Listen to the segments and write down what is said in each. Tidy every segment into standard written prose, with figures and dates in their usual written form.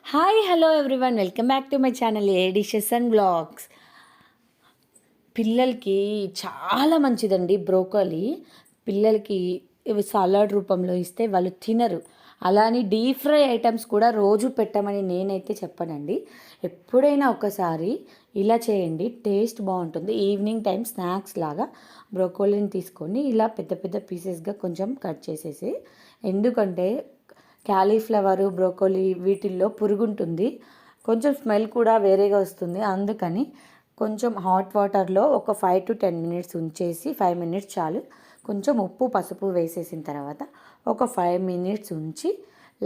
Hi hello everyone, welcome back to my channel a dishes and blogs. పిల్లలకి చాలా మంచిదండి broccoli. పిల్లలకి ఇవి సలాడ్ రూపంలో ఇస్తే వాళ్ళు తినరు. అలానే డీప్ ఫ్రై ఐటమ్స్ కూడా రోజు పెట్టమని నేనైతే చెప్పనండి. ఎప్పుడైనా ఒకసారి ఇలా చేయండి, టేస్ట్ బాగుంటుంది. ఈవినింగ్ టైం స్నాక్స్ లాగా బ్రోకోలీని తీసుకొని ఇలా పెద్ద పెద్ద పీసెస్గా కొంచెం కట్ చేసేసి, ఎందుకంటే క్యాలీఫ్లవరు, బ్రోకోలీ వీటిల్లో పురుగుంటుంది, కొంచెం స్మెల్ కూడా వేరేగా వస్తుంది. అందుకని కొంచెం హాట్ వాటర్లో ఒక 5 to 10 minutes ఉంచేసి, 5 minutes చాలు, కొంచెం ఉప్పు పసుపు వేసేసిన తర్వాత ఒక 5 minutes ఉంచి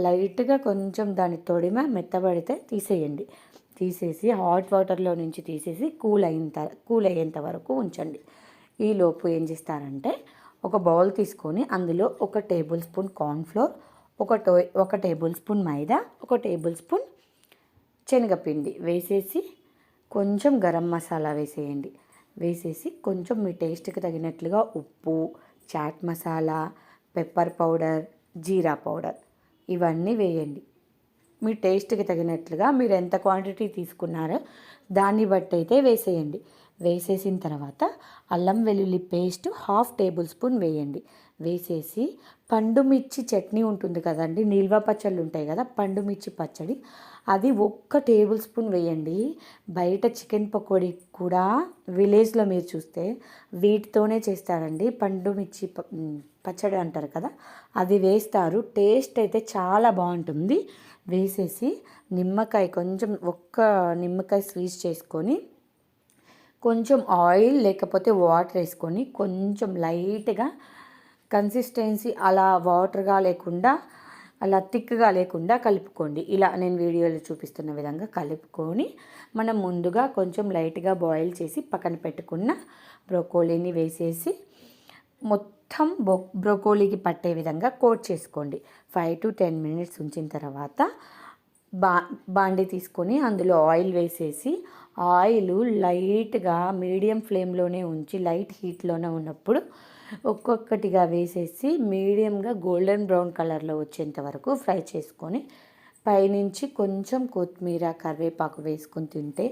లైట్గా కొంచెం దాని తొడిమ మెత్తబడితే తీసేయండి. తీసేసి హాట్ వాటర్లో నుంచి తీసేసి కూల్ అయ్యేంత వరకు ఉంచండి. ఈలోపు ఏం చేస్తారంటే ఒక బౌల్ తీసుకొని అందులో 1 tablespoon cornflour, 1 tablespoon మైదా, 1 టేబుల్ స్పూన్ శనగపిండి వేసేసి కొంచెం గరం మసాలా వేసేయండి. వేసేసి కొంచెం మీ టేస్ట్కి తగినట్లుగా ఉప్పు, చాట్ మసాలా, పెప్పర్ పౌడర్, జీరా పౌడర్ ఇవన్నీ వేయండి. మీ టేస్ట్కి తగినట్లుగా మీరు ఎంత క్వాంటిటీ తీసుకున్నారో దాన్ని బట్టి అయితే వేసేయండి. వేసేసిన తర్వాత అల్లం వెల్లుల్లి పేస్ట్ 1/2 టేబుల్ స్పూన్ వేయండి. వేసేసి పండు మిర్చి చట్నీ ఉంటుంది కదండి, నిల్వ పచ్చళ్ళు ఉంటాయి కదా, పండు మిర్చి పచ్చడి, అది 1 టేబుల్ స్పూన్ వేయండి. బయట చికెన్ పకోడీ కూడా విలేజ్లో మీరు చూస్తే వీటితోనే చేస్తారండి, పండు మిర్చి పచ్చడి అంటారు కదా, అది వేస్తారు. టేస్ట్ అయితే చాలా బాగుంటుంది. వేసేసి నిమ్మకాయ కొంచెం 1 నిమ్మకాయ స్క్వీజ్ చేసుకొని కొంచెం ఆయిల్ లేకపోతే వాటర్ వేసుకొని కొంచెం లైట్గా కన్సిస్టెన్సీ అలా వాటర్గా లేకుండా అలా థిక్గా లేకుండా కలుపుకోండి. ఇలా నేను వీడియోలో చూపిస్తున్న విధంగా కలుపుకొని మనం ముందుగా కొంచెం లైట్గా బాయిల్ చేసి పక్కన పెట్టుకున్న బ్రోకోలీని వేసేసి మొత్తం బ్రోకోలీకి పట్టే విధంగా కోట్ చేసుకోండి. 5 to 10 minutes ఉంచిన తర్వాత బాండి తీసుకొని అందులో ఆయిల్ వేసేసి, ఆయిల్ లైట్గా మీడియం ఫ్లేమ్లోనే ఉంచి లైట్ హీట్లోనే ఉన్నప్పుడు ఒక్కొక్కటిగా వేసేసి మీడియంగా గోల్డెన్ బ్రౌన్ కలర్లో వచ్చేంత వరకు ఫ్రై చేసుకొని పైనుంచి కొంచెం కొత్తిమీర, కరివేపాకు వేసుకొని తింటే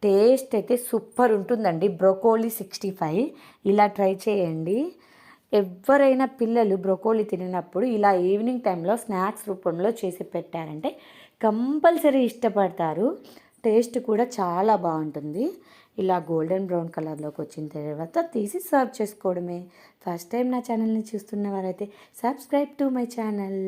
టేస్ట్ అయితే సూపర్ ఉంటుందండి. బ్రోకోలీ 65 ఇలా ట్రై చేయండి. ఎవరైనా పిల్లలు బ్రోకోలీ తినప్పుడు ఇలా ఈవినింగ్ టైంలో స్నాక్స్ రూపంలో చేసి పెట్టారంటే కంపల్సరీ ఇష్టపడతారు. టేస్ట్ కూడా చాలా బాగుంటుంది. ఇలా గోల్డెన్ బ్రౌన్ కలర్లోకి వచ్చిన తర్వాత తీసి సర్వ్ చేసుకోవడమే. ఫస్ట్ టైం నా ఛానల్ని చూస్తున్న వారైతే సబ్స్క్రైబ్ టు మై ఛానల్.